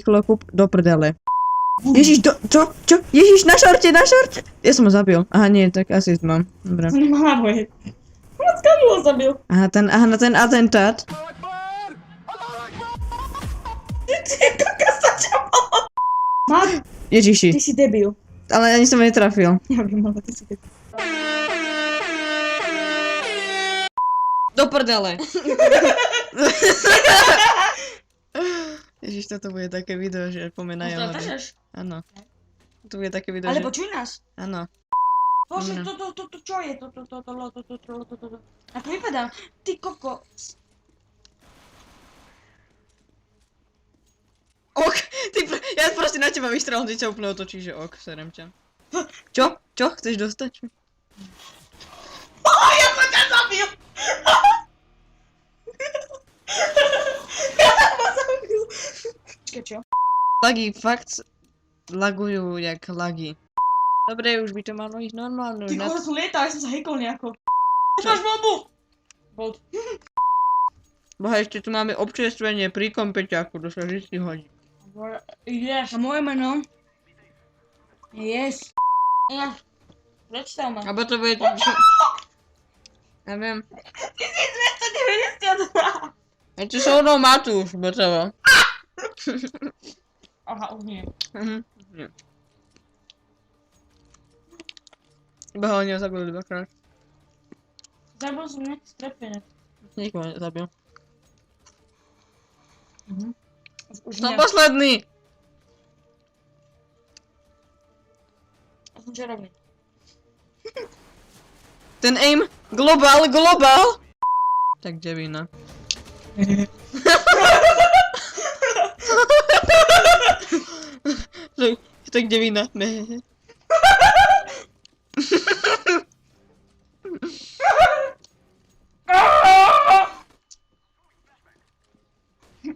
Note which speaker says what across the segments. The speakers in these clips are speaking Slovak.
Speaker 1: rýchlo kúp do prdele. Ježiš, čo? Ježiš, na šorte! Ja som ho zabil. Aha, nie, tak asi mám. Dobre.
Speaker 2: To nemá náboje. Skoro ho zabil.
Speaker 1: Aha, na ten atentát.
Speaker 2: Ty kokos, to čo bolo? Mar,
Speaker 1: Ježiši,
Speaker 2: ty si debil.
Speaker 1: ale ani som ho netrafil.
Speaker 2: Ja viem, ale ty si debil.
Speaker 1: Do prdele. Ježiš, toto bude také video, že poďme na jahody. Áno. To bude také video,
Speaker 2: Ale
Speaker 1: že...
Speaker 2: počuj nás.
Speaker 1: Áno.
Speaker 2: Bože,
Speaker 1: No.
Speaker 2: to čo je? To. Ako vypadám? Ty kokos.
Speaker 1: Ok, ja proste na teba vystrelom, ty sa úplne otočíš, že ok, serem ťa. Čo? Chceš dostať?
Speaker 2: Ja som ťa zabil! Ja som ťa zabil! Počkaj, čo?
Speaker 1: Lagy, fakt lagujú jak lagy. Dobre, už by to malo ísť normálne.
Speaker 2: Ty kokos som lietal, ja som sa hekol nejako. Máš bombu! Bolt.
Speaker 1: Boha, ešte tu máme občerstvenie pri kompeťáku, to sa vždy hodí.
Speaker 2: Yes. A moje meno? Yes. Ja. Predstav ma.
Speaker 1: Abo to bude... Ja viem.
Speaker 2: 1292.
Speaker 1: Je tu so mnou Matúš, botovo.
Speaker 2: Aha, už nie.
Speaker 1: Nie. Iba ho oni ho zabili dvakrát.
Speaker 2: Zabil som nejaký strepenec.
Speaker 1: Nikoho nezabil.
Speaker 2: Už
Speaker 1: Som
Speaker 2: nie.
Speaker 1: posledný!
Speaker 2: Ja som čarovný.
Speaker 1: Ten aim, globál! Tak devina. Tak devina.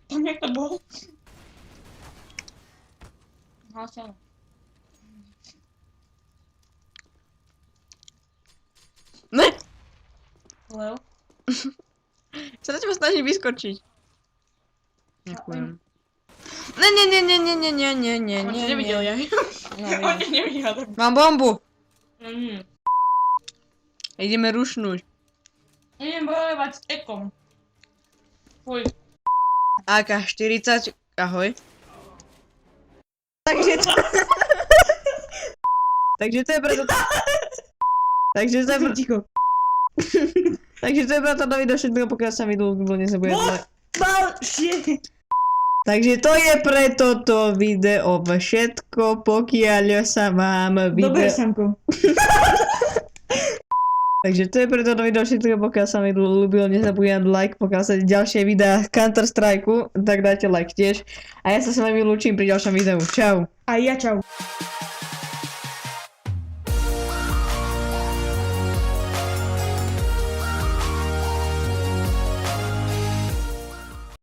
Speaker 2: Tam jak to bol? Hlasím.
Speaker 1: Ne!
Speaker 2: Leo?
Speaker 1: Sa na teba snaží vyskočiť. Ďakujem. Ne.
Speaker 2: On ťa nevidel, ja? On ťa nevidel.
Speaker 1: Mám bombu!
Speaker 2: Mhm.
Speaker 1: Ideme rušnúť.
Speaker 2: Idem bojovať s ekom. Fuj.
Speaker 1: AK-40, ahoj. Takže to... Takže to je preto... Takže to je preto...
Speaker 2: Ticho.
Speaker 1: Takže to je preto nový do všetkého, pokiaľ sa mi dlho nezabude. Takže to je pre toto video všetko, pokiaľ sa vám video...
Speaker 2: Dobre, Samko.
Speaker 1: Takže to je pre toto video všetko, pokiaľ sa mi ľúbilo, nezabudnite like, pokiaľ sa ďalšie videá Counter Strike, tak dajte like tiež. A ja sa s vami lúčim pri ďalšom videu. Čau.
Speaker 2: A ja čau.